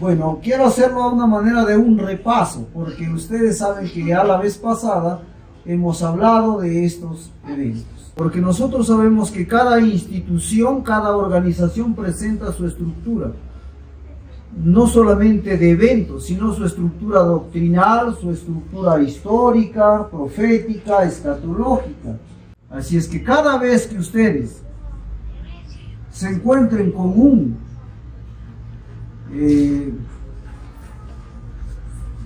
Bueno, quiero hacerlo a una manera de un repaso, porque ustedes saben que ya la vez pasada hemos hablado de estos eventos. Porque nosotros sabemos que cada institución, cada organización presenta su estructura, no solamente de eventos, sino su estructura doctrinal, su estructura histórica, profética, escatológica. Así es que cada vez que ustedes se encuentren con un,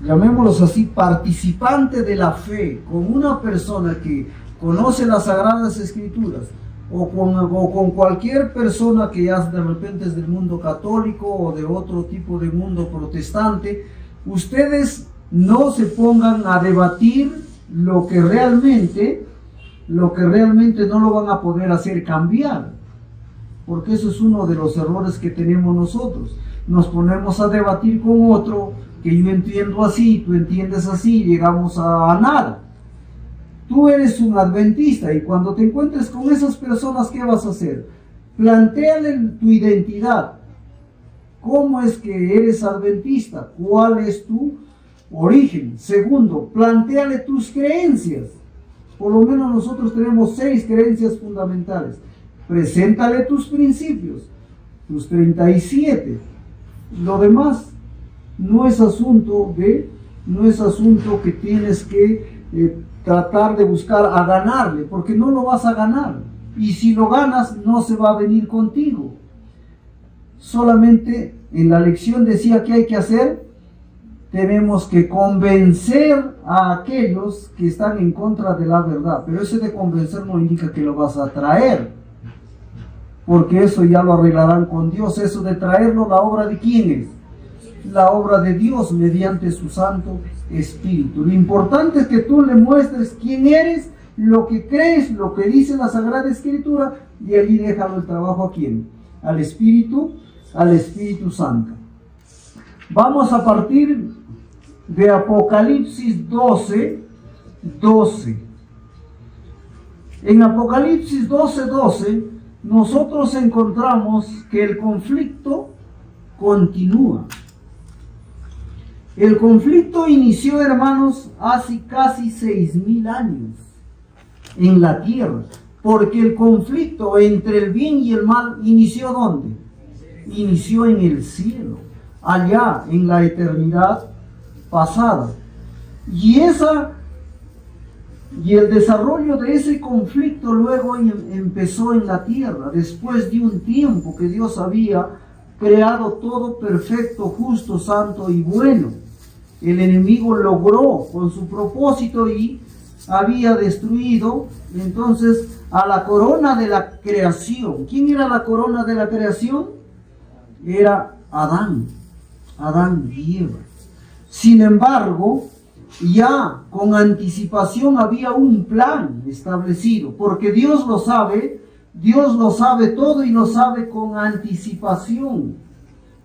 llamémoslos así, participante de la fe, con una persona que conoce las Sagradas Escrituras, o con cualquier persona que ya de repente es del mundo católico o de otro tipo de mundo protestante, ustedes no se pongan a debatir lo que realmente no lo van a poder hacer cambiar, porque eso es uno de los errores que tenemos nosotros. Nos ponemos a debatir con otro, que yo entiendo así, tú entiendes así, llegamos a nada. Tú eres un adventista y cuando te encuentres con esas personas, ¿qué vas a hacer? Plantéale tu identidad. ¿Cómo es que eres adventista? ¿Cuál es tu origen? Segundo, plantéale tus creencias. Por lo menos nosotros tenemos 6 creencias fundamentales. Preséntale tus principios, tus 37. Lo demás no es asunto que tienes que tratar de buscar a ganarle, porque no lo vas a ganar. Y si lo ganas, no se va a venir contigo. Solamente en la lección decía que hay que hacer, tenemos que convencer a aquellos que están en contra de la verdad. Pero eso de convencer no indica que lo vas a traer, porque eso ya lo arreglarán con Dios. Eso de traerlo, ¿la obra de quién es? La obra de Dios mediante su Santo Espíritu. Lo importante es que tú le muestres quién eres, lo que crees, lo que dice la Sagrada Escritura, y allí déjalo el trabajo a quién, al Espíritu Santo. Vamos a partir de Apocalipsis 12:12. En Apocalipsis 12:12 nosotros encontramos que el conflicto continúa. El conflicto inició, hermanos, hace casi 6.000 años en la tierra, porque el conflicto entre el bien y el mal inició ¿dónde? Inició en el cielo, allá en la eternidad pasada. Y el desarrollo de ese conflicto luego empezó en la tierra, después de un tiempo que Dios había creado todo perfecto, justo, santo y bueno. El enemigo logró con su propósito y había destruido entonces a la corona de la creación. ¿Quién era la corona de la creación? Era Adán y Eva. Sin embargo, ya con anticipación había un plan establecido, porque Dios lo sabe todo y lo sabe con anticipación.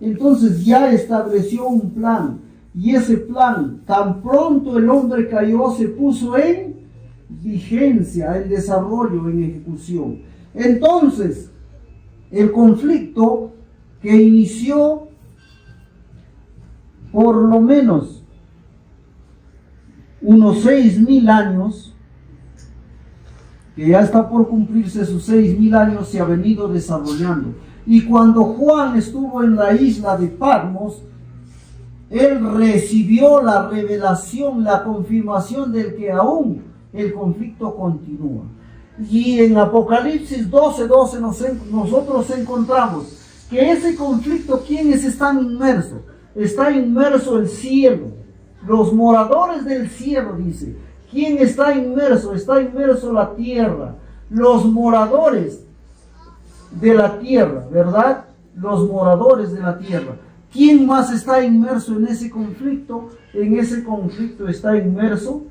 Entonces ya estableció un plan, y ese plan, tan pronto el hombre cayó, se puso en vigencia, en desarrollo, en ejecución. Entonces, el conflicto que inició por lo menos unos 6.000 años, que ya está por cumplirse sus 6.000 años, se ha venido desarrollando. Y cuando Juan estuvo en la isla de Patmos, él recibió la revelación, la confirmación del que aún el conflicto continúa. Y en Apocalipsis 12:12 nosotros encontramos que ese conflicto, ¿quiénes están inmersos? Está inmerso el cielo, los moradores del cielo, dice. ¿Quién está inmerso? Está inmerso la tierra, los moradores de la tierra, ¿verdad? Los moradores de la tierra. ¿Quién más está inmerso en ese conflicto? En ese conflicto está inmerso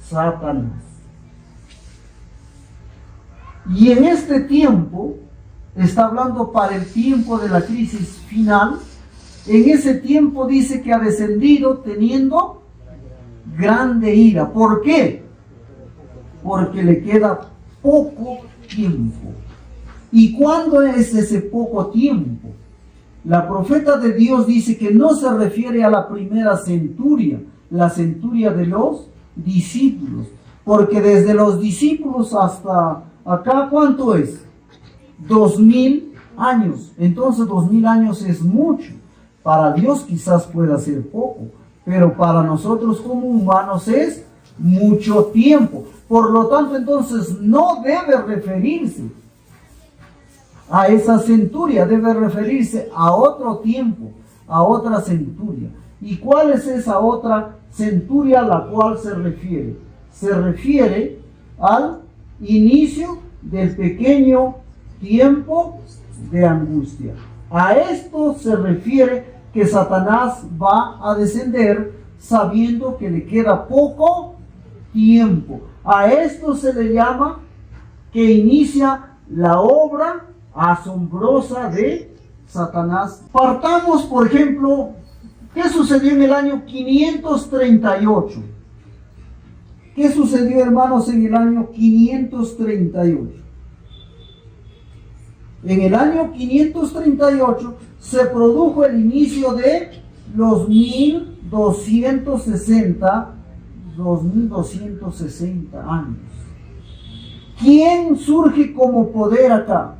Satanás. Y en este tiempo, está hablando para el tiempo de la crisis final, en ese tiempo dice que ha descendido teniendo grande ira. ¿Por qué? Porque le queda poco tiempo. ¿Y cuándo es ese poco tiempo? La profeta de Dios dice que no se refiere a la primera centuria, la centuria de los discípulos, porque desde los discípulos hasta acá, ¿cuánto es? 2000 años. Entonces 2000 años es mucho. Para Dios quizás pueda ser poco, pero para nosotros como humanos es mucho tiempo. Por lo tanto, entonces no debe referirse a esa centuria, debe referirse a otro tiempo, a otra centuria. ¿Y cuál es esa otra centuria a la cual se refiere? Se refiere al inicio del pequeño tiempo de angustia. A esto se refiere que Satanás va a descender sabiendo que le queda poco tiempo. A esto se le llama que inicia la obra asombrosa de Satanás. Partamos, por ejemplo, ¿qué sucedió en el año 538? ¿Qué sucedió, hermanos, en el año 538? En el año 538 se produjo el inicio de los 2260 años. ¿Quién surge como poder acá?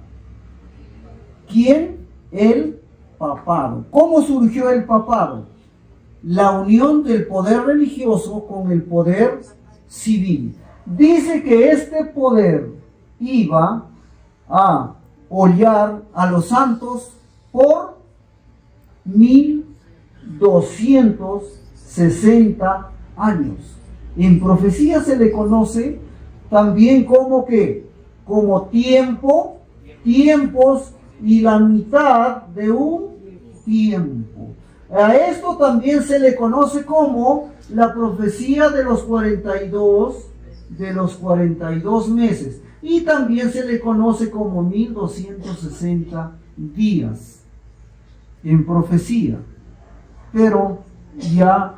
¿Quién? El papado. ¿Cómo surgió el papado? La unión del poder religioso con el poder civil. Dice que este poder iba a hollar a los santos por 1260 años. En profecía se le conoce también como que, como tiempo, tiempos y la mitad de un tiempo. A esto también se le conoce como la profecía de los 42 meses. Y también se le conoce como 1260 días en profecía, pero ya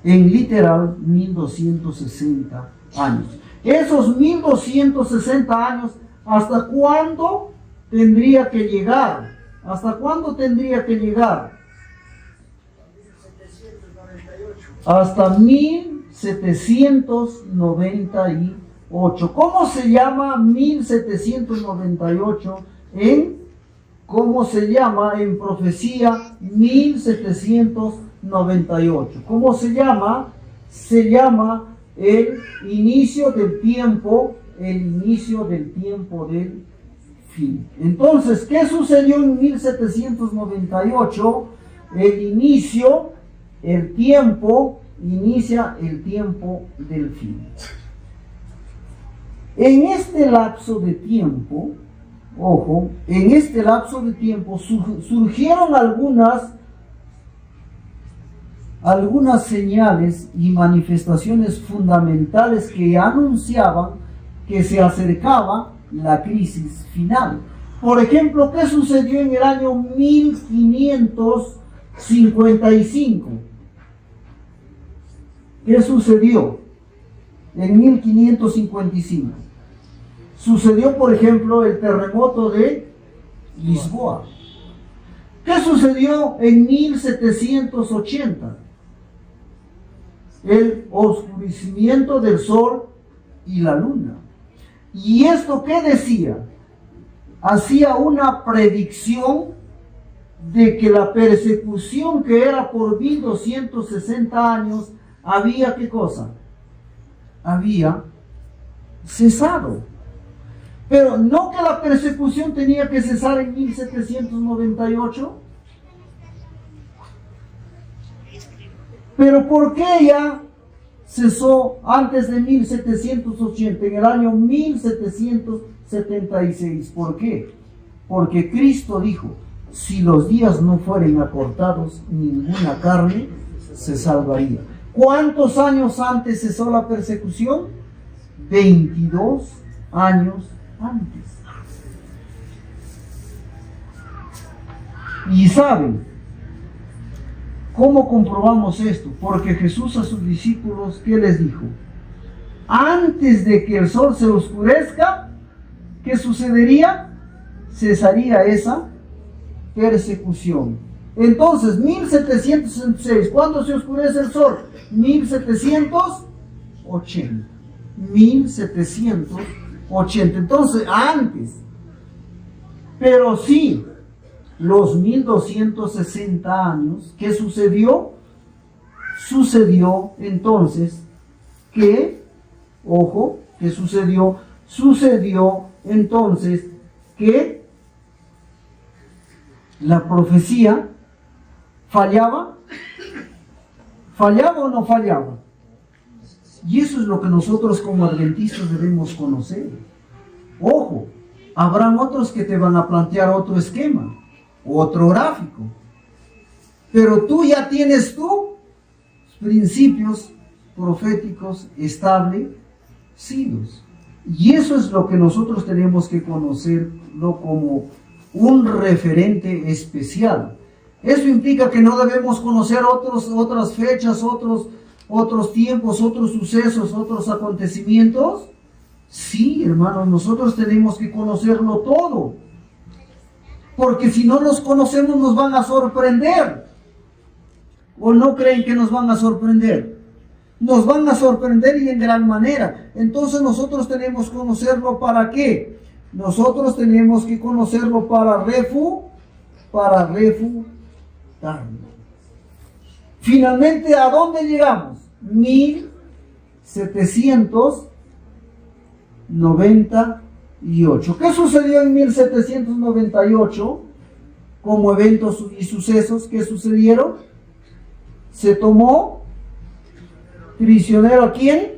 en literal 1260 años. Esos 1260 años, ¿hasta cuándo tendría que llegar? ¿Hasta cuándo tendría que llegar? Hasta 1798. ¿Cómo se llama 1798 cómo se llama en profecía 1798? ¿Cómo se llama? Se llama el inicio del tiempo, del fin. Entonces, ¿qué sucedió en 1798? Inicia el tiempo del fin. En este lapso de tiempo, ojo, en este lapso de tiempo surgieron algunas señales y manifestaciones fundamentales que anunciaban que se acercaba la crisis final. Por ejemplo, ¿qué sucedió en el año 1555? ¿Qué sucedió en 1555? Sucedió, por ejemplo, el terremoto de Lisboa. ¿Qué sucedió en 1780? El oscurecimiento del sol y la luna. ¿Y esto qué decía? Hacía una predicción de que la persecución que era por 1260 años había, ¿qué cosa? Había cesado. Pero no que la persecución tenía que cesar en 1798. Pero ¿por qué ya cesó antes de 1780, en el año 1776? ¿Por qué? Porque Cristo dijo, si los días no fueren acortados, ninguna carne se salvaría. ¿Cuántos años antes cesó la persecución? 22 años antes. Y saben cómo comprobamos esto, porque Jesús a sus discípulos, ¿qué les dijo? Antes de que el sol se oscurezca, ¿qué sucedería? Cesaría esa persecución. Entonces, 1766, ¿cuándo se oscurece el sol? 1780. 1780. Entonces, antes. Pero sí, los 1260 años, ¿qué sucedió? Sucedió entonces que, ojo, ¿qué sucedió? Sucedió entonces que la profecía fallaba. ¿Fallaba o no fallaba? Y eso es lo que nosotros como adventistas debemos conocer. Ojo, habrán otros que te van a plantear otro esquema, otro gráfico. Pero tú ya tienes tus principios proféticos establecidos. Y eso es lo que nosotros tenemos que conocerlo como un referente especial. Eso implica que no debemos conocer otras fechas, otros tiempos, otros sucesos, otros acontecimientos. Sí, hermanos, nosotros tenemos que conocerlo todo. Porque si no los conocemos nos van a sorprender. ¿O no creen que nos van a sorprender? Nos van a sorprender y en gran manera. Entonces nosotros tenemos que conocerlo ¿para qué? Nosotros tenemos que conocerlo para refutarlo. Finalmente, ¿a dónde llegamos? 1798. ¿Qué sucedió en 1798? Como eventos y sucesos, ¿qué sucedieron? Se tomó prisionero ¿a quién?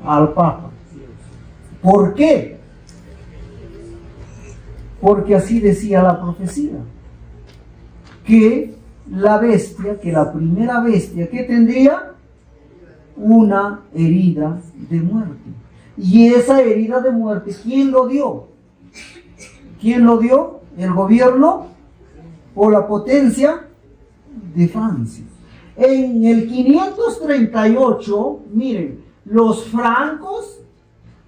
Al Papa. ¿Por qué? Porque así decía la profecía, que la primera bestia que tendría una herida de muerte. Y esa herida de muerte, ¿quién lo dio? ¿Quién lo dio? ¿El gobierno o la potencia de Francia? En el 538, miren, los francos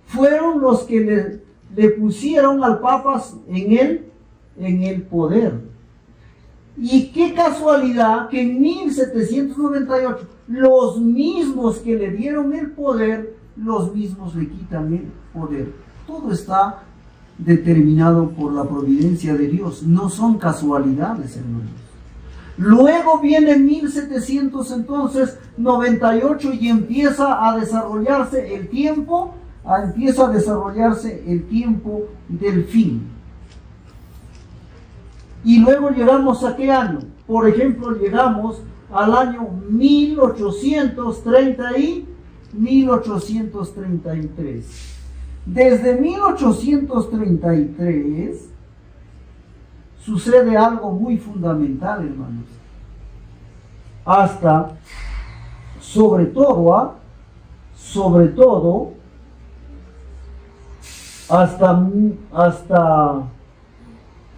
fueron los que le pusieron al Papa en el poder. Y qué casualidad que en 1798 los mismos que le dieron el poder, los mismos le quitan el poder. Todo está determinado por la providencia de Dios, no son casualidades, hermanos. Luego viene 1798 y empieza a desarrollarse el tiempo del fin. Y luego llegamos ¿a qué año? Por ejemplo, llegamos al año 1833. Desde 1833 sucede algo muy fundamental, hermanos. Sobre todo, hasta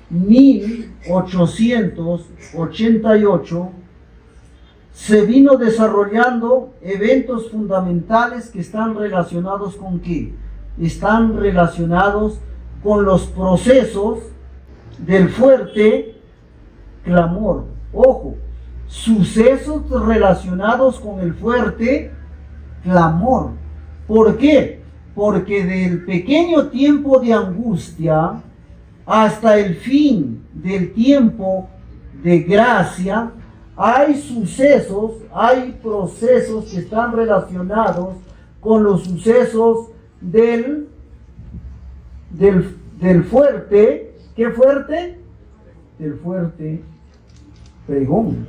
1888 se vino desarrollando eventos fundamentales que están relacionados ¿con qué? Están relacionados con los procesos del fuerte clamor. Ojo, sucesos relacionados con el fuerte clamor. ¿Por qué? Porque del pequeño tiempo de angustia hasta el fin del tiempo de gracia, hay sucesos, hay procesos que están relacionados con los sucesos del fuerte. ¿Qué fuerte? Del fuerte pregón.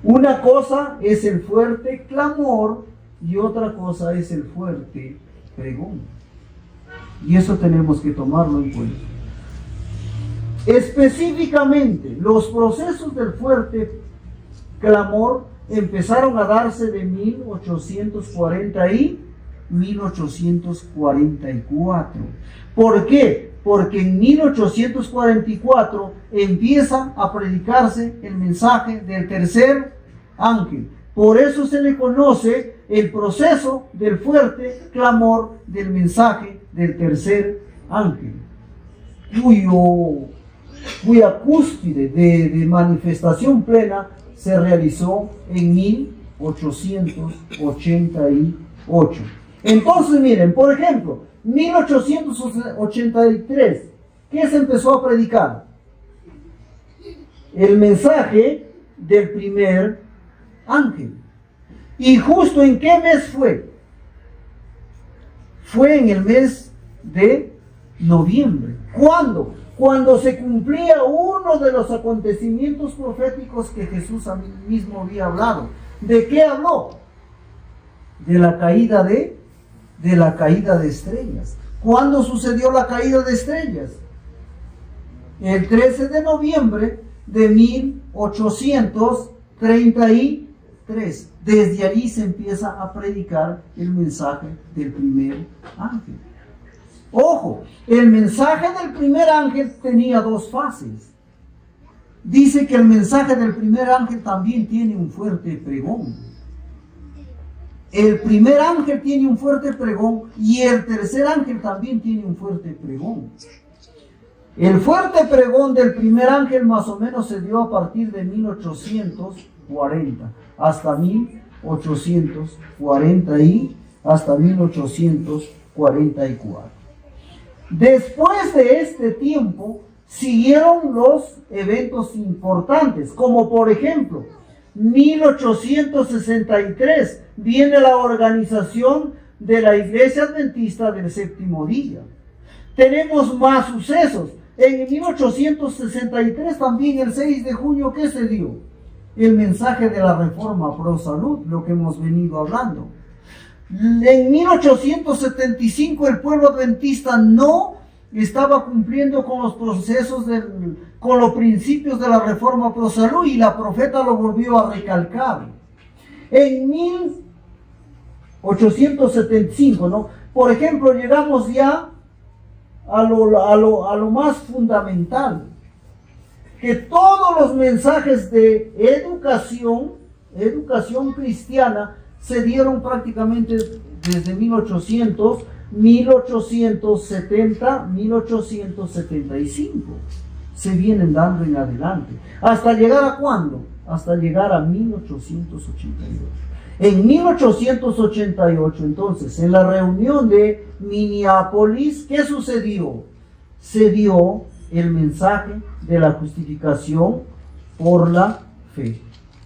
Una cosa es el fuerte clamor y otra cosa es el fuerte pregón. Y eso tenemos que tomarlo en cuenta. Específicamente, los procesos del fuerte clamor empezaron a darse de 1840 y 1844. ¿Por qué? Porque en 1844 empieza a predicarse el mensaje del tercer ángel. Por eso se le conoce el proceso del fuerte clamor del mensaje del tercer ángel, cuyo cuya cúspide de manifestación plena se realizó en 1888. Entonces miren, por ejemplo, 1883, ¿qué se empezó a predicar? El mensaje del primer ángel. ¿Y justo en qué mes fue? Fue en el mes de noviembre. ¿Cuándo? Cuando se cumplía uno de los acontecimientos proféticos que Jesús mismo había hablado. ¿De qué habló? De la caída de estrellas. ¿Cuándo sucedió la caída de estrellas? El 13 de noviembre de 1833. Desde allí se empieza a predicar el mensaje del primer ángel. Ojo, el mensaje del primer ángel tenía dos fases. Dice que el mensaje del primer ángel también tiene un fuerte pregón. El primer ángel tiene un fuerte pregón y el tercer ángel también tiene un fuerte pregón. El fuerte pregón del primer ángel más o menos se dio a partir de 1840 hasta 1840 y hasta 1844. Después de este tiempo siguieron los eventos importantes, como por ejemplo 1863 viene la organización de la Iglesia Adventista del Séptimo Día. Tenemos más sucesos. En 1863 también el 6 de junio, ¿qué se dio? El mensaje de la Reforma Pro Salud, lo que hemos venido hablando. En 1875 el pueblo adventista no estaba cumpliendo con los procesos, con los principios de la Reforma Pro Salud y la profeta lo volvió a recalcar. En 1875, ¿no? Por ejemplo, llegamos ya a lo más fundamental, que todos los mensajes de educación cristiana se dieron prácticamente desde 1870, 1875. Se vienen dando en adelante. ¿Hasta llegar a cuándo? Hasta llegar a 1888. En 1888, entonces, en la reunión de Minneapolis, ¿qué sucedió? Se dio el mensaje de la justificación por la fe,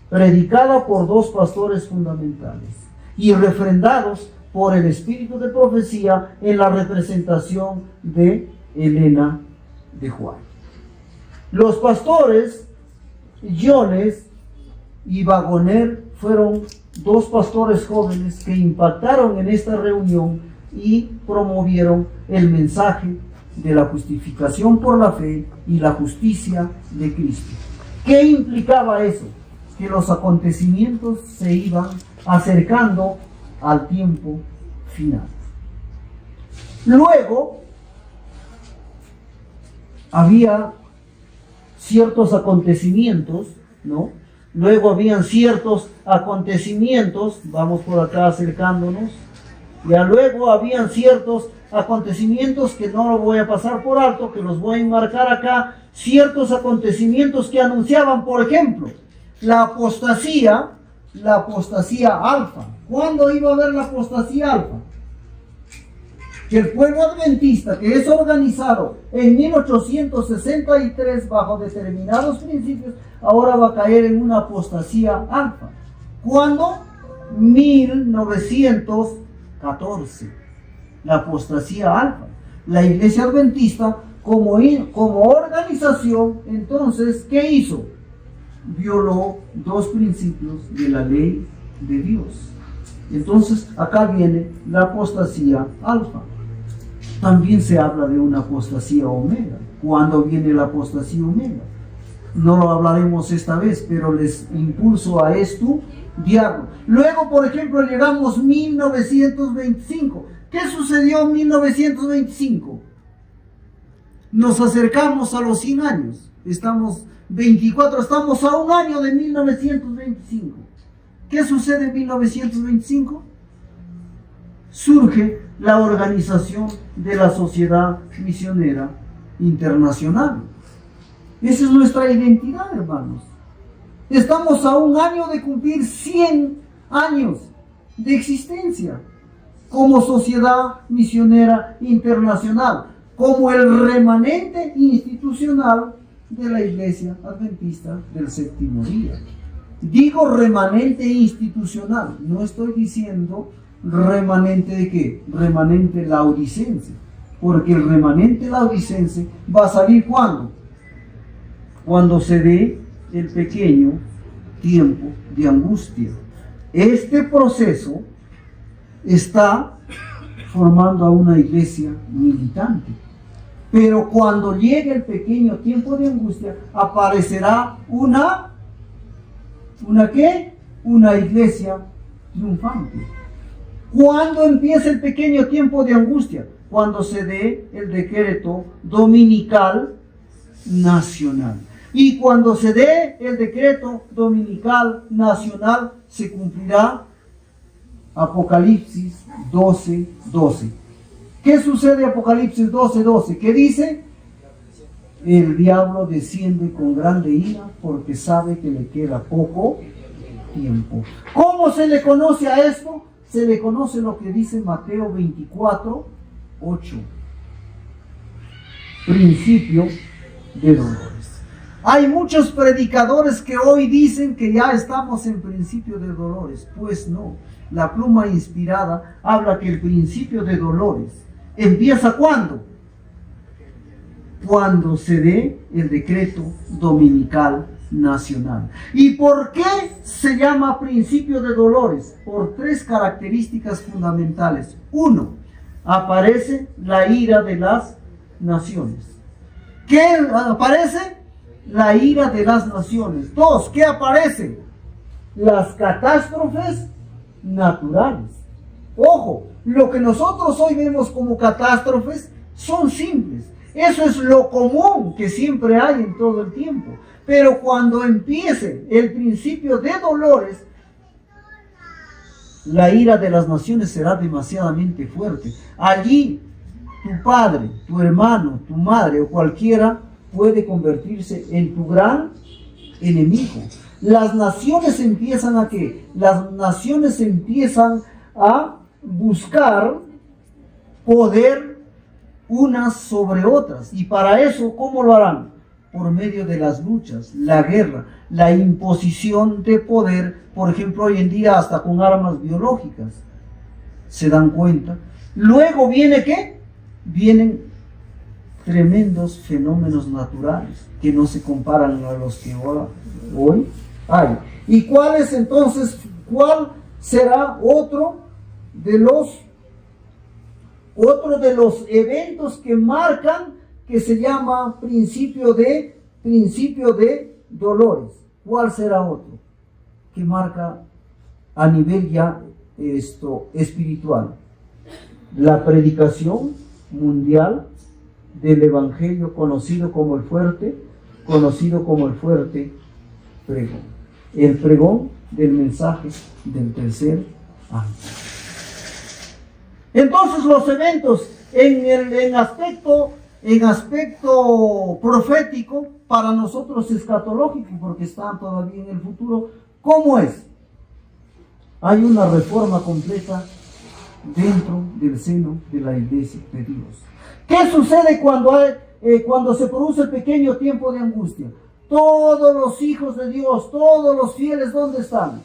predicada por dos pastores fundamentales y refrendados por el espíritu de profecía en la representación de Elena de White. Los pastores Jones y Wagoner fueron dos pastores jóvenes que impactaron en esta reunión y promovieron el mensaje de la justificación por la fe y la justicia de Cristo. ¿Qué implicaba eso? Que los acontecimientos se iban acercando al tiempo final. Luego había ciertos acontecimientos, ¿no? Luego habían ciertos acontecimientos, vamos por acá acercándonos, ya luego habían ciertos acontecimientos que no lo voy a pasar por alto, que los voy a enmarcar acá, ciertos acontecimientos que anunciaban, por ejemplo, la apostasía alfa. ¿Cuándo iba a haber la apostasía alfa? Que el pueblo adventista, que es organizado en 1863 bajo determinados principios, ahora va a caer en una apostasía alfa. ¿Cuándo? 1914. La apostasía alfa. La Iglesia Adventista, como organización, entonces, ¿qué hizo? Violó dos principios de la ley de Dios. Entonces, acá viene la apostasía alfa. También se habla de una apostasía omega. ¿Cuándo viene la apostasía omega? No lo hablaremos esta vez, pero les impulso a estudiarlo. Luego, por ejemplo, llegamos a 1925. ¿Qué sucedió en 1925? Nos acercamos a los 100 años. Estamos a un año de 1925. ¿Qué sucede en 1925? Surge la organización de la Sociedad Misionera Internacional. Esa es nuestra identidad, hermanos. Estamos a un año de cumplir 100 años de existencia como sociedad misionera internacional, como el remanente institucional de la Iglesia Adventista del Séptimo Día. Digo remanente institucional, no estoy diciendo remanente de qué, remanente laodicense, porque el remanente laodicense va a salir ¿cuándo? Cuando se dé el pequeño tiempo de angustia. Este proceso está formando a una iglesia militante. Pero cuando llegue el pequeño tiempo de angustia, aparecerá ¿una qué? Una iglesia triunfante. ¿Cuándo empieza el pequeño tiempo de angustia? Cuando se dé el decreto dominical nacional. Y cuando se dé el decreto dominical nacional, se cumplirá Apocalipsis 12:12. ¿Qué sucede Apocalipsis 12:12? ¿Qué dice? El diablo desciende con grande ira porque sabe que le queda poco tiempo. ¿Cómo se le conoce a esto? Se le conoce lo que dice Mateo 24:8. Principio de dolores. Hay muchos predicadores que hoy dicen que ya estamos en principio de dolores. Pues no. La pluma inspirada habla que el principio de dolores empieza ¿cuándo? Cuando se dé el decreto dominical nacional. ¿Y por qué se llama principio de dolores? Por tres características fundamentales. Uno, aparece la ira de las naciones. ¿Qué aparece? La ira de las naciones. Dos, ¿qué aparece? Las catástrofes naturales. Ojo, lo que nosotros hoy vemos como catástrofes son simples. Eso es lo común que siempre hay en todo el tiempo. Pero cuando empiece el principio de dolores, la ira de las naciones será demasiadamente fuerte. Allí tu padre, tu hermano, tu madre o cualquiera puede convertirse en tu gran enemigo. Las naciones empiezan a ¿qué? Las naciones empiezan a buscar poder unas sobre otras. Y para eso, ¿cómo lo harán? Por medio de las luchas, la guerra, la imposición de poder, por ejemplo, hoy en día hasta con armas biológicas. ¿Se dan cuenta? Luego viene ¿qué? Vienen tremendos fenómenos naturales que no se comparan a los que hoy hay. ¿Y cuál es entonces, cuál será otro de los eventos que marcan, que se llama principio de dolores? ¿Cuál será otro que marca a nivel ya espiritual? La predicación mundial del evangelio conocido como el fuerte pregón. El pregón del mensaje del tercer ángel. Entonces los eventos en aspecto profético, para nosotros escatológico, porque están todavía en el futuro, ¿cómo es? Hay una reforma completa dentro del seno de la iglesia de Dios. ¿Qué sucede cuando se produce el pequeño tiempo de angustia? Todos los hijos de Dios, todos los fieles, ¿dónde están?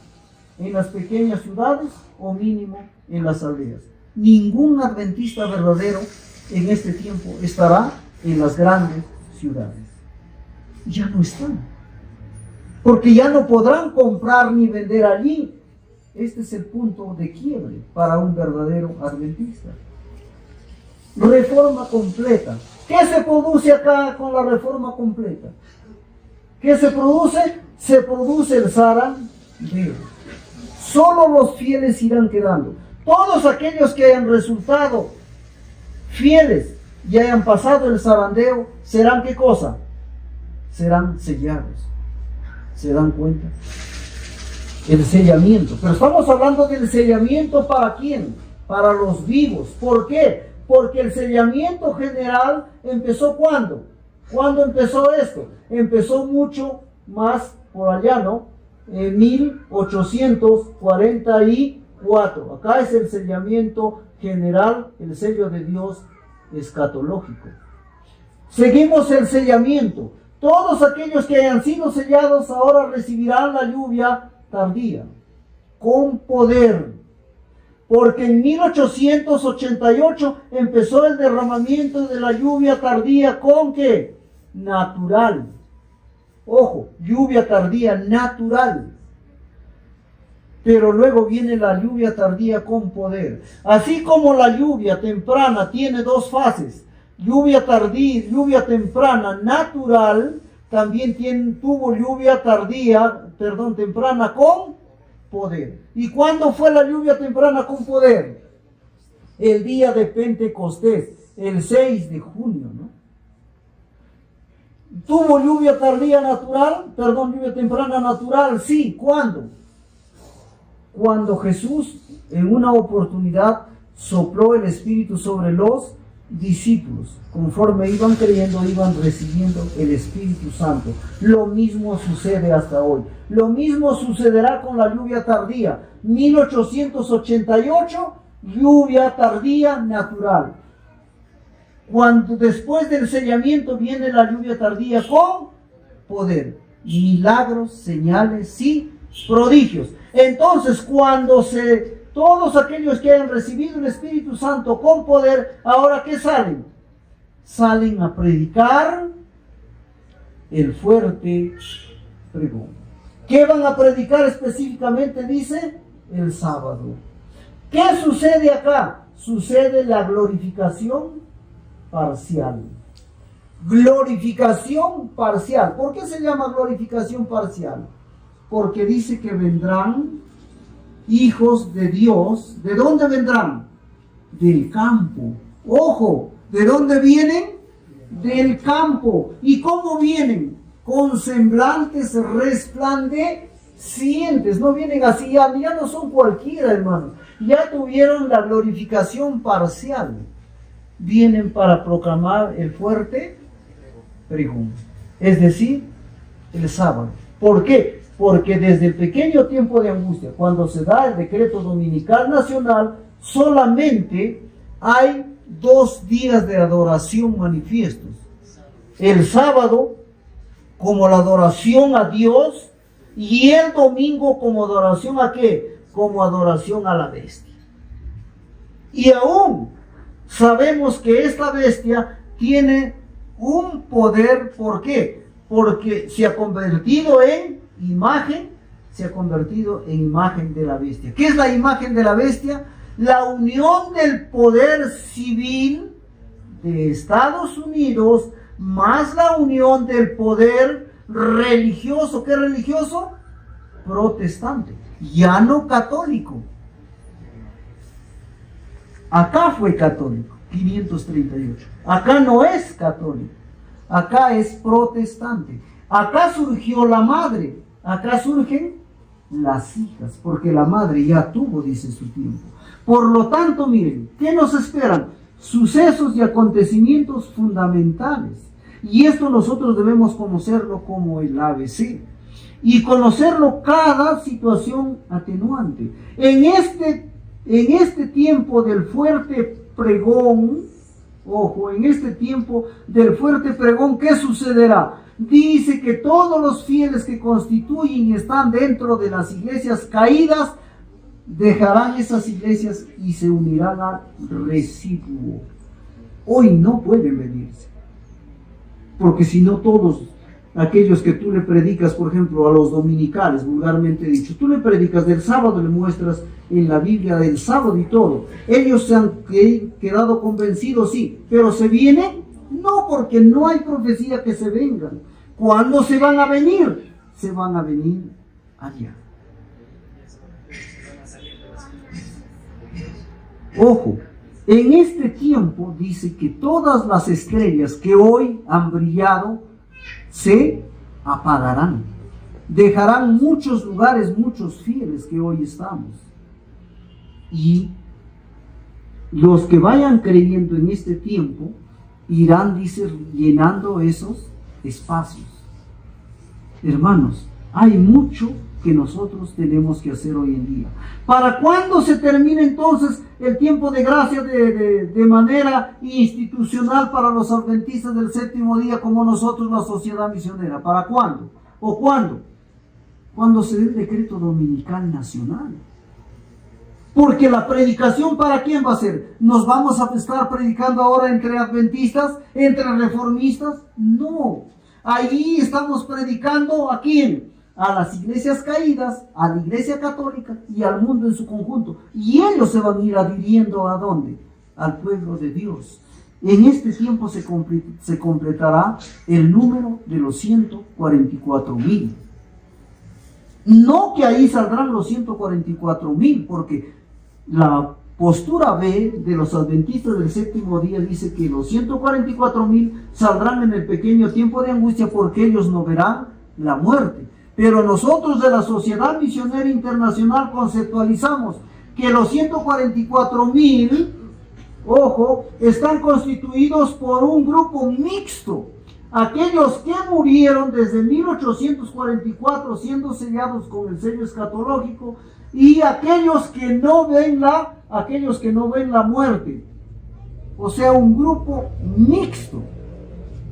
En las pequeñas ciudades o mínimo en las aldeas. Ningún adventista verdadero en este tiempo estará en las grandes ciudades. Ya no están. Porque ya no podrán comprar ni vender allí. Este es el punto de quiebre para un verdadero adventista. Reforma completa. ¿Qué se produce acá con la reforma completa? ¿Qué se produce? Se produce el zarandeo. Solo los fieles irán quedando. Todos aquellos que hayan resultado fieles y hayan pasado el zarandeo, ¿serán qué cosa? Serán sellados. ¿Se dan cuenta? El sellamiento. Pero estamos hablando del sellamiento ¿para quién? Para los vivos. ¿Por qué? Porque el sellamiento general empezó ¿cuándo? ¿Cuándo empezó esto? Empezó mucho más por allá, ¿no? En 1844. Acá es el sellamiento general, el sello de Dios escatológico. Seguimos el sellamiento. Todos aquellos que hayan sido sellados ahora recibirán la lluvia tardía, con poder. Porque en 1888 empezó el derramamiento de la lluvia tardía, ¿con qué? Natural. Ojo, lluvia tardía natural. Pero luego viene la lluvia tardía con poder. Así como la lluvia temprana tiene dos fases, lluvia tardía, lluvia temprana natural, también tuvo lluvia temprana con poder. ¿Y cuándo fue la lluvia temprana con poder? El día de Pentecostés, el 6 de junio, ¿no? ¿Tuvo lluvia lluvia temprana natural? Sí, ¿cuándo? Cuando Jesús en una oportunidad sopló el Espíritu sobre los discípulos. Conforme iban creyendo, iban recibiendo el Espíritu Santo. Lo mismo sucede hasta hoy. Lo mismo sucederá con la lluvia tardía. 1888, lluvia tardía natural. Cuando después del sellamiento viene la lluvia tardía con poder. Milagros, señales y prodigios. Entonces, todos aquellos que hayan recibido el Espíritu Santo con poder, ¿ahora qué salen? Salen a predicar el fuerte pregón. ¿Qué van a predicar específicamente? Dice, el sábado. ¿Qué sucede acá? Sucede la glorificación parcial. Glorificación parcial. ¿Por qué se llama glorificación parcial? Porque dice que vendrán hijos de Dios. ¿De dónde vendrán? Del campo. Ojo, ¿de dónde vienen? Del campo. ¿Y cómo vienen? Con semblantes resplandecientes. No vienen así, ya no son cualquiera, hermano. Ya tuvieron la glorificación parcial. Vienen para proclamar el fuerte pregón. Es decir, el sábado. ¿Por qué? Porque desde el pequeño tiempo de angustia, cuando se da el decreto dominical nacional, solamente hay 2 días de adoración manifiestos. El sábado como la adoración a Dios y el domingo como adoración ¿a qué? Como adoración a la bestia. Y aún sabemos que esta bestia tiene un poder. ¿Por qué? Porque se ha convertido en imagen de la bestia. ¿Qué es la imagen de la bestia? La unión del poder civil de Estados Unidos más la unión del poder religioso. ¿Qué religioso? Protestante, ya no católico. Acá fue católico, 538. Acá no es católico, acá es protestante. Acá surgió la madre, acá surgen las hijas, porque la madre ya tuvo, dice, su tiempo. Por lo tanto, miren, ¿qué nos esperan? Sucesos y acontecimientos fundamentales. Y esto nosotros debemos conocerlo como el ABC. Y conocerlo cada situación atenuante. En este tiempo del fuerte pregón, ojo, en este tiempo del fuerte pregón, ¿qué sucederá? Dice que todos los fieles que constituyen y están dentro de las iglesias caídas, dejarán esas iglesias y se unirán al residuo. Hoy no pueden venirse, porque si no todos aquellos que tú le predicas, por ejemplo, a los dominicales, vulgarmente dicho, tú le predicas del sábado, le muestras en la Biblia del sábado y todo. Ellos se han quedado convencidos, sí, pero ¿se vienen? No, porque no hay profecía que se vengan. ¿Cuándo se van a venir? Se van a venir allá. Ojo, en este tiempo dice que todas las estrellas que hoy han brillado se apagarán. Dejarán muchos lugares, muchos fieles que hoy estamos. Y los que vayan creyendo en este tiempo irán, dice, llenando esos espacios. Hermanos, hay mucho que nosotros tenemos que hacer hoy en día. ¿Para cuándo se termina entonces el tiempo de gracia de manera institucional para los adventistas del séptimo día como nosotros, la sociedad misionera? ¿Para cuándo? ¿O cuándo? Cuando se dé el decreto dominical nacional. Porque la predicación, ¿para quién va a ser? ¿Nos vamos a estar predicando ahora entre adventistas, entre reformistas? No. Allí estamos predicando ¿a quién? A las iglesias caídas, a la iglesia católica y al mundo en su conjunto. Y ellos se van a ir adhiriendo ¿a dónde? Al pueblo de Dios. En este tiempo se completará el número de los 144,000. No que ahí saldrán los 144,000, porque la postura B de los adventistas del séptimo día dice que los 144,000 saldrán en el pequeño tiempo de angustia porque ellos no verán la muerte. Pero nosotros de la Sociedad Misionera Internacional conceptualizamos que los 144,000, ojo, están constituidos por un grupo mixto. Aquellos que murieron desde 1844 siendo sellados con el sello escatológico y aquellos que no ven la muerte. O sea, un grupo mixto.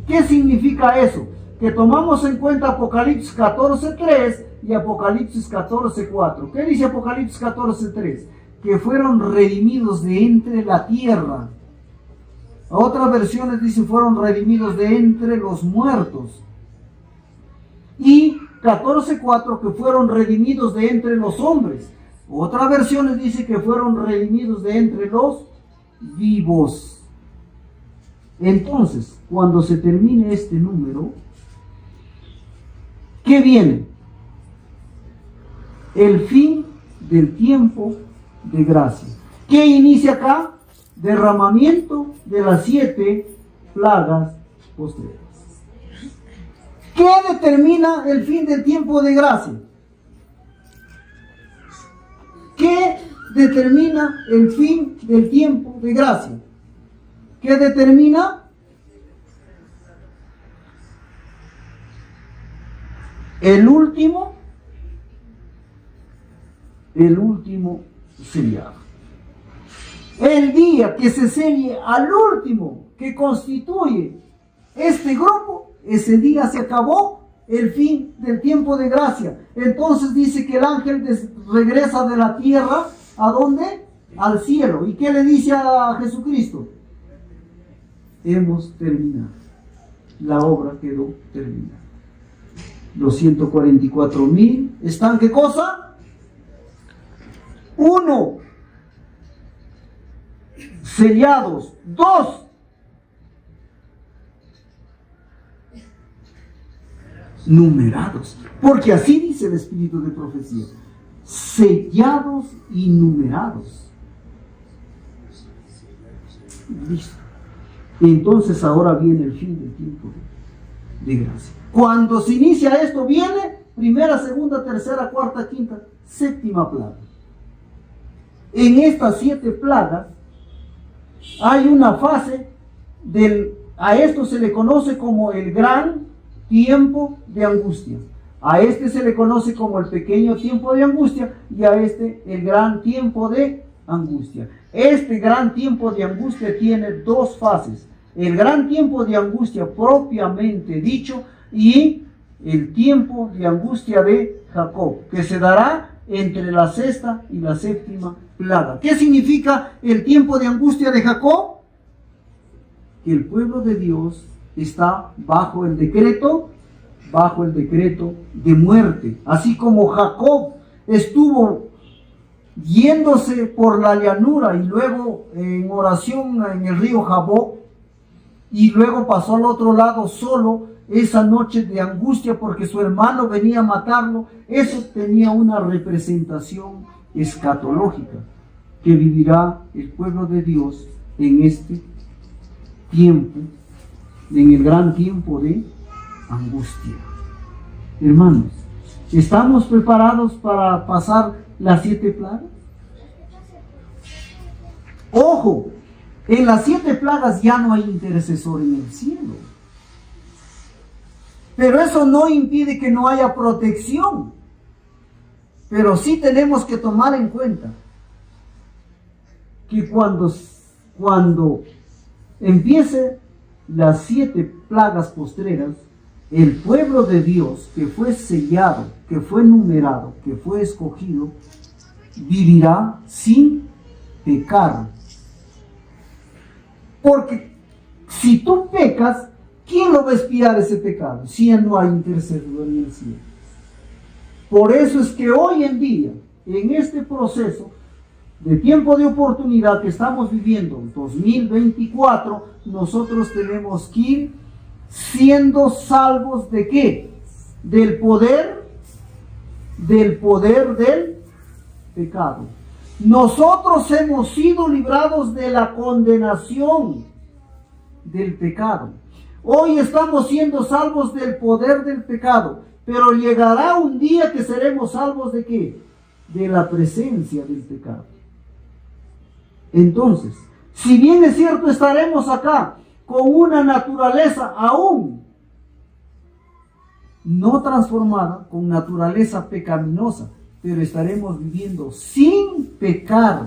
¿Qué significa eso? Que tomamos en cuenta Apocalipsis 14:3 y Apocalipsis 14:4. ¿Qué dice Apocalipsis 14:3? Que fueron redimidos de entre la tierra. Otras versiones dicen fueron redimidos de entre los muertos. Y 14:4 que fueron redimidos de entre los hombres. Otras versiones dicen que fueron redimidos de entre los vivos. Entonces, cuando se termine este número, ¿qué viene? El fin del tiempo de gracia. ¿Qué inicia acá? Derramamiento de las 7 plagas postreras. ¿Qué determina el fin del tiempo de gracia? ¿Qué determina el fin del tiempo de gracia? ¿Qué determina? El último sellado. El día que se selle al último que constituye este grupo, ese día se acabó el fin del tiempo de gracia. Entonces dice que el ángel regresa de la tierra, ¿a dónde? Al cielo. ¿Y qué le dice a Jesucristo? Hemos terminado. La obra quedó terminada. Los 144,000 están, ¿qué cosa? 1, sellados. 2, numerados. Porque así dice el Espíritu de profecía. Sellados y numerados. Listo. Entonces ahora viene el fin del tiempo de gracia. Cuando se inicia esto, viene primera, segunda, tercera, cuarta, quinta, séptima plaga. En estas 7 plagas hay una fase a esto se le conoce como el gran tiempo de angustia. A este se le conoce como el pequeño tiempo de angustia y a este el gran tiempo de angustia. Este gran tiempo de angustia tiene 2 fases. El gran tiempo de angustia propiamente dicho y el tiempo de angustia de Jacob, que se dará entre la 6ª y la 7ª plaga. ¿Qué significa el tiempo de angustia de Jacob? Que el pueblo de Dios está bajo el decreto de muerte. Así como Jacob estuvo yéndose por la llanura y luego en oración en el río Jaboc, y luego pasó al otro lado solo esa noche de angustia porque su hermano venía a matarlo. Eso tenía una representación escatológica que vivirá el pueblo de Dios en este tiempo, en el gran tiempo de angustia. Hermanos, ¿estamos preparados para pasar las 7 plagas? Ojo, En las 7 plagas ya no hay intercesor en el cielo. Pero eso no impide que no haya protección. Pero sí tenemos que tomar en cuenta que cuando empiece las 7 plagas postreras, el pueblo de Dios que fue sellado, que fue numerado, que fue escogido, vivirá sin pecar. Porque si tú pecas, ¿quién lo va a expiar ese pecado? Si no hay intercesor en el cielo. Por eso es que hoy en día, en este proceso de tiempo de oportunidad que estamos viviendo, 2024, nosotros tenemos que ir siendo salvos ¿de qué? Del poder del pecado. Nosotros hemos sido librados de la condenación del pecado. Hoy estamos siendo salvos del poder del pecado, pero llegará un día que seremos salvos ¿de qué? De la presencia del pecado. Entonces, si bien es cierto, estaremos acá con una naturaleza aún no transformada, con naturaleza pecaminosa, pero estaremos viviendo sin pecar.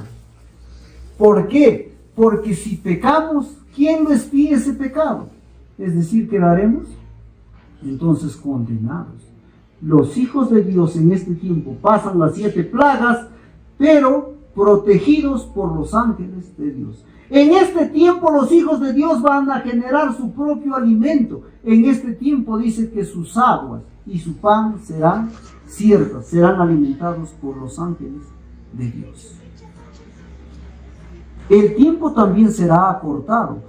¿Por qué? Porque si pecamos, ¿quién lo expía ese pecado? Es decir, quedaremos entonces condenados. Los hijos de Dios en este tiempo pasan las 7 plagas, pero protegidos por los ángeles de Dios. En este tiempo los hijos de Dios van a generar su propio alimento. En este tiempo dice que sus aguas y su pan serán ciertas, serán alimentados por los ángeles de Dios. El tiempo también será acortado.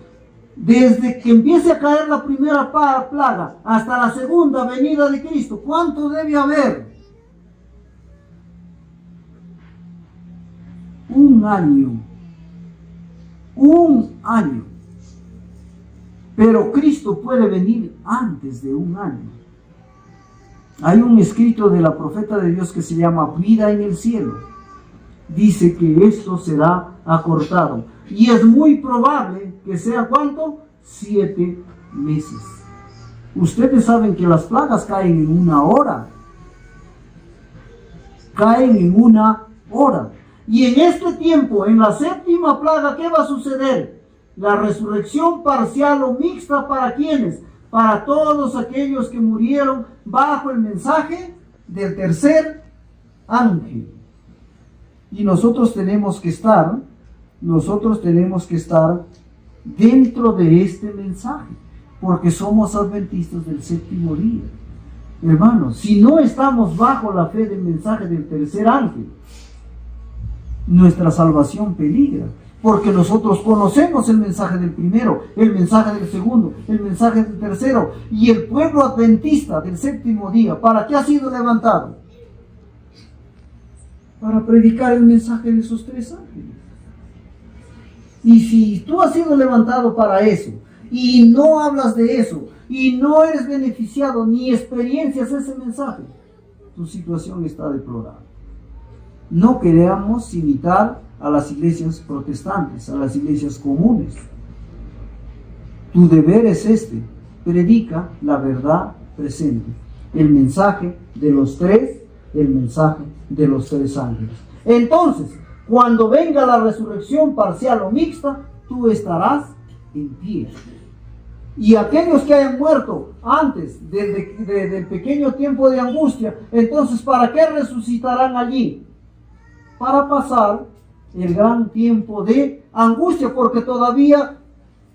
Desde que empiece a caer la primera plaga hasta la segunda venida de Cristo, ¿cuánto debe haber? Un año. Un año. Pero Cristo puede venir antes de un año. Hay un escrito de la profeta de Dios que se llama Vida en el cielo. Dice que esto será acortado. Y es muy probable que sea ¿cuánto? 7 meses. Ustedes saben que las plagas caen en una hora. Caen en una hora. Y en este tiempo, en la 7ª plaga, ¿qué va a suceder? La resurrección parcial o mixta, ¿para quiénes? Para todos aquellos que murieron bajo el mensaje del tercer ángel. Y nosotros tenemos que estar dentro de este mensaje, porque somos adventistas del 7º día. Hermanos, si no estamos bajo la fe del mensaje del tercer ángel, nuestra salvación peligra, porque nosotros conocemos el mensaje del primero, el mensaje del segundo, el mensaje del tercero, y el pueblo adventista del 7º día, ¿para qué ha sido levantado? Para predicar el mensaje de esos 3 ángeles. Y si tú has sido levantado para eso, y no hablas de eso, y no eres beneficiado ni experiencias ese mensaje, tu situación está deplorable. No queremos imitar a las iglesias protestantes, a las iglesias comunes. Tu deber es este: predica la verdad presente, el mensaje de los 3, el mensaje de los 3 ángeles. Entonces, cuando venga la resurrección parcial o mixta, tú estarás en pie. Y aquellos que hayan muerto antes del pequeño tiempo de angustia, entonces ¿para qué resucitarán allí? Para pasar el gran tiempo de angustia, porque todavía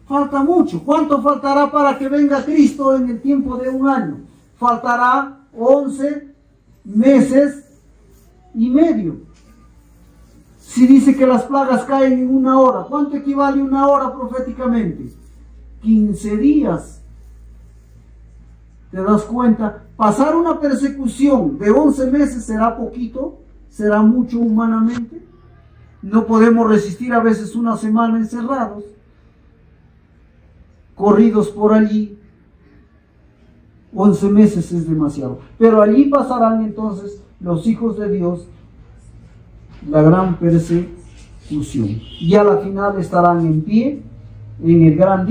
falta mucho. ¿Cuánto faltará para que venga Cristo en el tiempo de un año? Faltará 11 meses y medio. Si dice que las plagas caen en una hora, ¿cuánto equivale una hora proféticamente? 15 días. ¿Te das cuenta? Pasar una persecución de 11 meses será poquito, será mucho humanamente. No podemos resistir a veces una semana encerrados, corridos por allí. 11 meses es demasiado. Pero allí pasarán entonces los hijos de Dios la gran persecución. persecución. Y a la final estarán en pie en el gran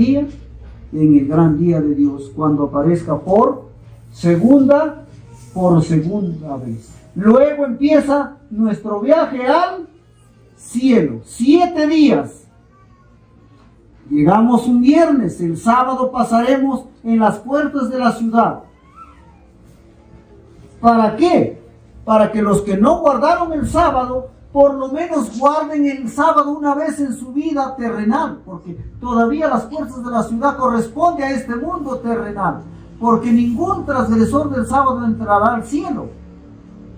día de Dios, cuando aparezca por segunda vez. Luego empieza nuestro viaje al cielo. 7 días. Llegamos un viernes, el sábado pasaremos en las puertas de la ciudad. ¿Para qué? Para que los que no guardaron el sábado, por lo menos guarden el sábado una vez en su vida terrenal, porque todavía las puertas de la ciudad corresponden a este mundo terrenal, porque ningún transgresor del sábado entrará al cielo.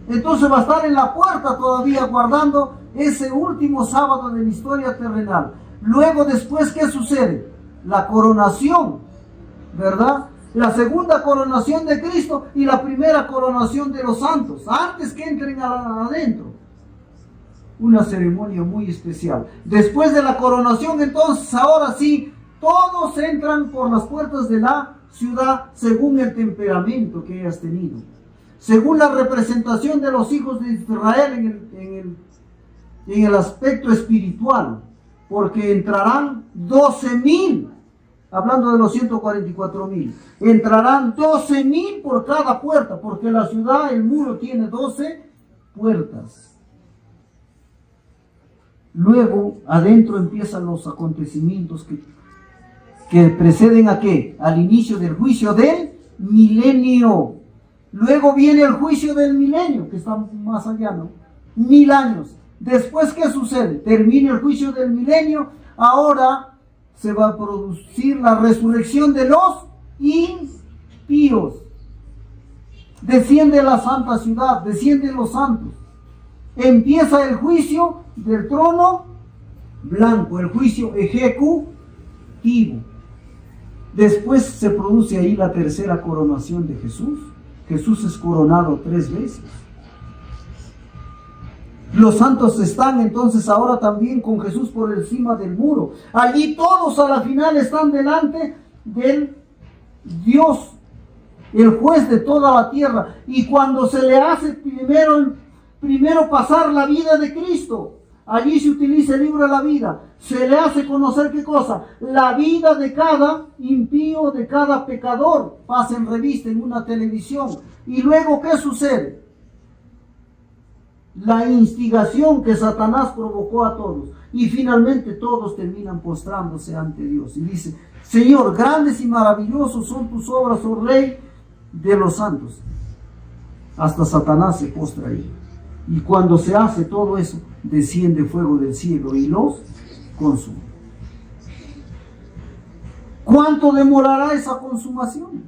Entonces va a estar en la puerta todavía guardando ese último sábado de la historia terrenal. Luego, después, ¿qué sucede? La coronación, ¿verdad? La segunda coronación de Cristo y la primera coronación de los santos, antes que entren adentro. Una ceremonia muy especial. Después de la coronación, entonces, ahora sí, todos entran por las puertas de la ciudad según el temperamento que hayas tenido. Según la representación de los hijos de Israel en el aspecto espiritual. Porque entrarán 12,000, hablando de los 144,000, entrarán 12,000 por cada puerta, porque la ciudad, el muro tiene 12 puertas. Luego, adentro empiezan los acontecimientos que preceden ¿a qué? Al inicio del juicio del milenio. Luego viene el juicio del milenio, que está más allá, ¿no? 1000 años. Después, ¿qué sucede? Termina el juicio del milenio. Ahora se va a producir la resurrección de los impíos. Desciende la santa ciudad, descienden los santos. Empieza el juicio del trono blanco, el juicio ejecutivo. Después se produce ahí la tercera coronación de Jesús. Jesús es coronado 3 veces. Los santos están entonces ahora también con Jesús por encima del muro. Allí todos a la final están delante del Dios, el juez de toda la tierra. Y cuando se le hace primero pasar la vida de Cristo, allí se utiliza el libro de la vida. Se le hace conocer ¿qué cosa? La vida de cada impío, de cada pecador. Pasa en revista, en una televisión. Y luego, ¿qué sucede? La instigación que Satanás provocó a todos. Y finalmente todos terminan postrándose ante Dios. Y dice, Señor, grandes y maravillosos son tus obras, oh Rey de los santos. Hasta Satanás se postra ahí. Y cuando se hace todo eso, desciende fuego del cielo y los consume. ¿Cuánto demorará esa consumación?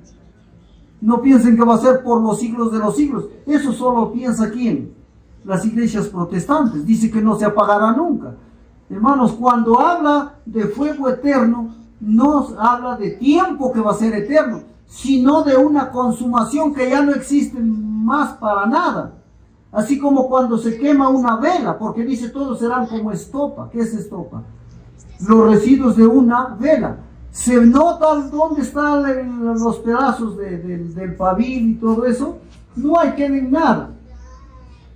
No piensen que va a ser por los siglos de los siglos. Eso solo piensa ¿quién? Las iglesias protestantes. Dice que no se apagará nunca. Hermanos, cuando habla de fuego eterno, no habla de tiempo que va a ser eterno, sino de una consumación que ya no existe más para nada. Así como cuando se quema una vela, porque dice todos serán como estopa. ¿Qué es estopa? Los residuos de una vela. Se nota dónde están los pedazos del pavil y todo eso. No hay que ver nada.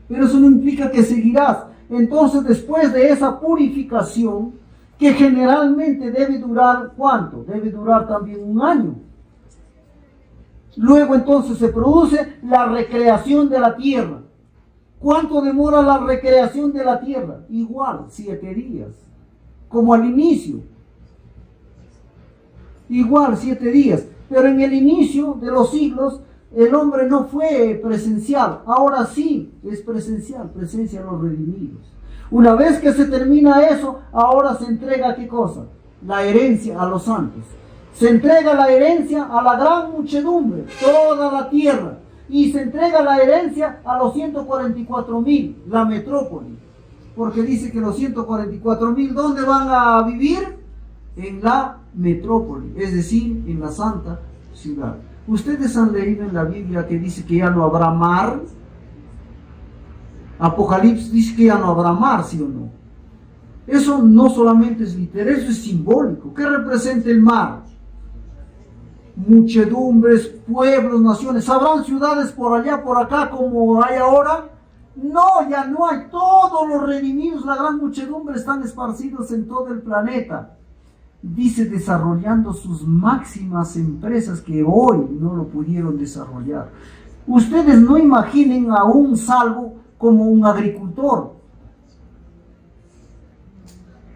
Pero eso no implica que seguirás. Entonces, después de esa purificación, que generalmente debe durar, ¿cuánto? Debe durar también 1 año. Luego entonces se produce la recreación de la tierra. ¿Cuánto demora la recreación de la tierra? Igual, 7 días. Como al inicio. Igual, 7 días. Pero en el inicio de los siglos, el hombre no fue presencial. Ahora sí es presencial, presencia de los redimidos. Una vez que se termina eso, ahora se entrega ¿qué cosa? La herencia a los santos. Se entrega la herencia a la gran muchedumbre, toda la tierra. Y se entrega la herencia a los 144,000, la metrópoli. Porque dice que los 144,000, ¿dónde van a vivir? En la metrópoli, es decir, en la santa ciudad. Ustedes han leído en la Biblia que dice que ya no habrá mar. Apocalipsis dice que ya no habrá mar, ¿sí o no? Eso no solamente es literal, eso es simbólico. ¿Qué representa el mar? Muchedumbres, pueblos, naciones. ¿Habrán ciudades por allá, por acá, como hay ahora? No, ya no hay. Todos los redimidos, la gran muchedumbre, están esparcidos en todo el planeta. Dice, desarrollando sus máximas empresas que hoy no lo pudieron desarrollar. Ustedes no imaginen a un salvo como un agricultor.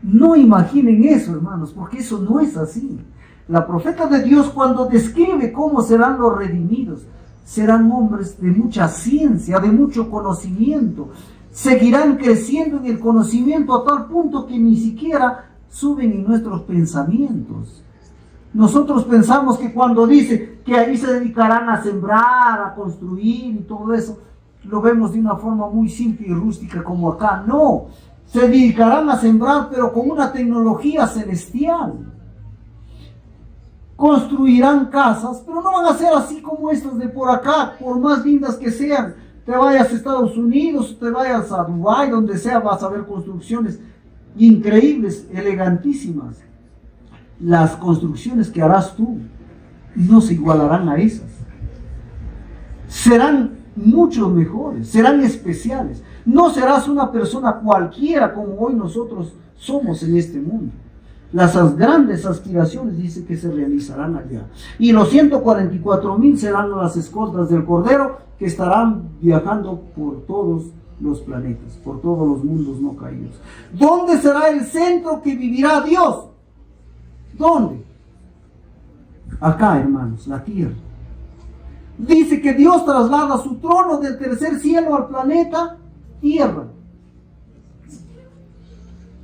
No imaginen eso, hermanos, porque eso no es así. La profeta de Dios, cuando describe cómo serán los redimidos, serán hombres de mucha ciencia, de mucho conocimiento. Seguirán creciendo en el conocimiento a tal punto que ni siquiera suben en nuestros pensamientos. Nosotros pensamos que cuando dice que ahí se dedicarán a sembrar, a construir y todo eso, lo vemos de una forma muy simple y rústica como acá. No, se dedicarán a sembrar, pero con una tecnología celestial. Construirán casas, pero no van a ser así como estas de por acá, por más lindas que sean. Te vayas a Estados Unidos, te vayas a Dubái, donde sea, vas a ver construcciones increíbles, elegantísimas. Las construcciones que harás tú no se igualarán a esas. Serán mucho mejores, serán especiales. No serás una persona cualquiera como hoy nosotros somos en este mundo. Las grandes aspiraciones dice que se realizarán allá. Y los 144,000 serán las escoltas del Cordero que estarán viajando por todos los planetas, por todos los mundos no caídos. ¿Dónde será el centro que vivirá Dios? ¿Dónde? Acá, hermanos, la tierra. Dice que Dios traslada su trono del tercer cielo al planeta Tierra.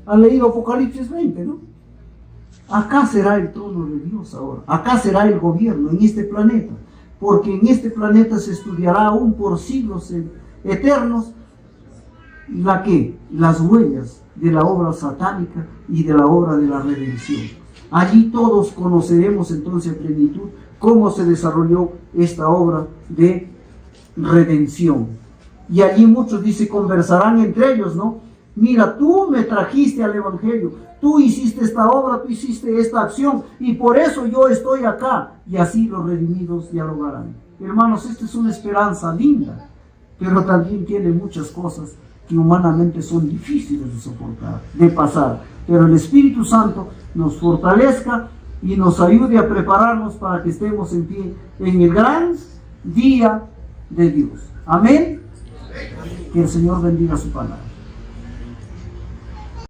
¿Han leído Apocalipsis 20, no? Acá será el trono de Dios ahora. Acá será el gobierno en este planeta. Porque en este planeta se estudiará aún por siglos eternos las huellas de la obra satánica y de la obra de la redención. Allí todos conoceremos entonces en plenitud cómo se desarrolló esta obra de redención. Y allí muchos, dice, conversarán entre ellos, ¿no? Mira, tú me trajiste al Evangelio, tú hiciste esta obra, tú hiciste esta acción, y por eso yo estoy acá. Y así los redimidos dialogarán. Hermanos, esta es una esperanza linda, pero también tiene muchas cosas que humanamente son difíciles de soportar, de pasar. Pero el Espíritu Santo nos fortalezca y nos ayude a prepararnos para que estemos en pie en el gran día de Dios. Amén. Que el Señor bendiga su palabra.